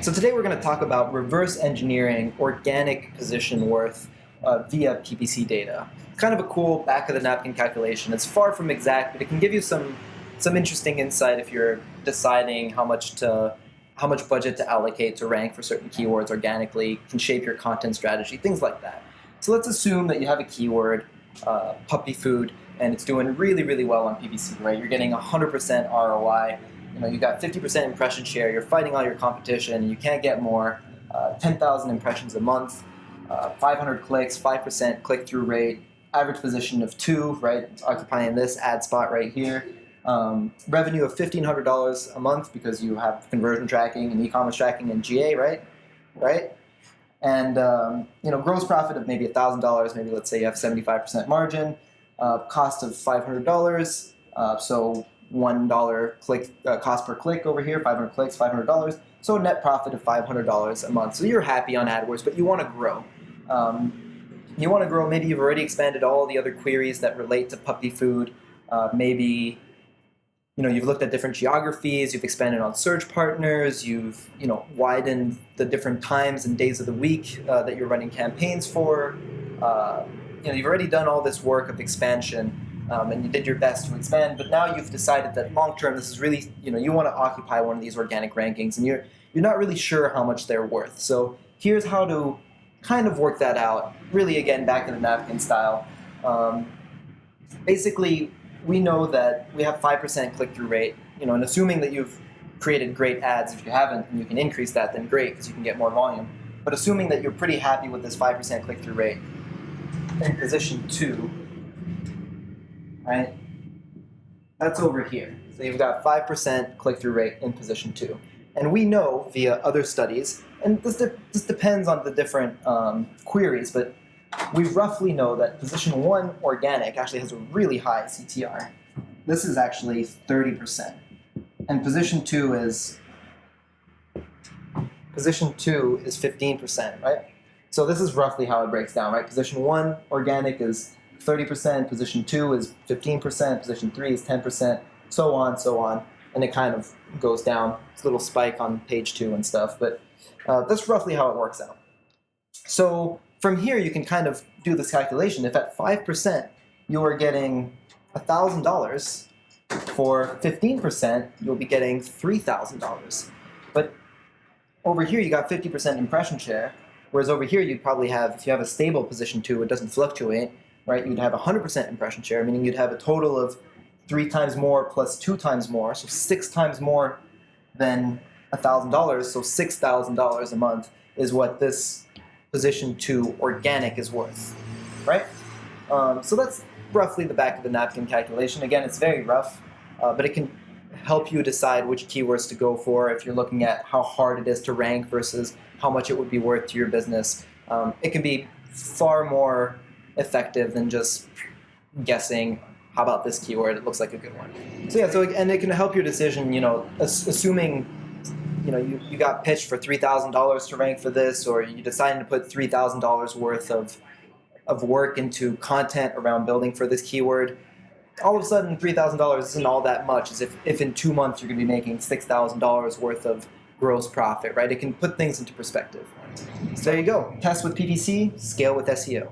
So today we're going to talk about reverse engineering organic position worth via PPC data. It's kind of a cool back of the napkin calculation. It's far from exact, but it can give you some interesting insight if you're deciding how much budget to allocate to rank for certain keywords organically, can shape your content strategy, things like that. So let's assume that you have a keyword, puppy food, and it's doing really, really well on PPC, right? You're getting 100% ROI. You got 50% impression share, you're fighting all your competition, you can't get more, 10,000 impressions a month, 500 clicks, 5% click-through rate, average position of 2, right? It's occupying this ad spot right here. Revenue of $1,500 a month because you have conversion tracking and e-commerce tracking and GA, right? And gross profit of maybe $1,000, maybe let's say you have 75% margin, cost of $500, so $1 click cost per click over here, 500 clicks, $500. So a net profit of $500 a month. So you're happy on AdWords, but you want to grow. Maybe you've already expanded all the other queries that relate to puppy food. Maybe you've looked at different geographies, you've expanded on search partners, you've widened the different times and days of the week that you're running campaigns for. You've already done all this work of expansion. And you did your best to expand, but now you've decided that long term this is really, you want to occupy one of these organic rankings, and you're not really sure how much they're worth. So here's how to kind of work that out, really again back in the napkin style. Basically, we know that we have 5% click-through rate, and assuming that you've created great ads. If you haven't and you can increase that, then great, because you can get more volume. But assuming that you're pretty happy with this 5% click-through rate, in position 2, right? That's over here. So you've got 5% click-through rate in position 2. And we know via other studies, and this depends on the different queries, but we roughly know that position 1 organic actually has a really high CTR. This is actually 30%. And position 2 is 15%, right? So this is roughly how it breaks down, right? Position 1 organic is 30%, position 2 is 15%, position 3 is 10%, so on, and it kind of goes down. It's a little spike on page 2 and stuff, but that's roughly how it works out. So from here, you can kind of do this calculation. If at 5% you are getting $1,000, for 15% you'll be getting $3,000. But over here you got 50% impression share, whereas over here you'd probably have, if you have a stable position 2, it doesn't fluctuate, right? You'd have 100% impression share, meaning you'd have a total of 3 times more plus 2 times more, so 6 times more than $1,000, so $6,000 a month is what this position 2 organic is worth, right? So that's roughly the back of the napkin calculation. Again, it's very rough, but it can help you decide which keywords to go for if you're looking at how hard it is to rank versus how much it would be worth to your business. It can be far more effective than just guessing, how about this keyword, it looks like a good one. So yeah, and it can help your decision, assuming you got pitched for $3,000 to rank for this, or you decided to put $3,000 worth of work into content around building for this keyword. All of a sudden $3,000 isn't all that much, as if in 2 months you're going to be making $6,000 worth of gross profit, right? It can put things into perspective. So there you go. Test with PPC, scale with SEO.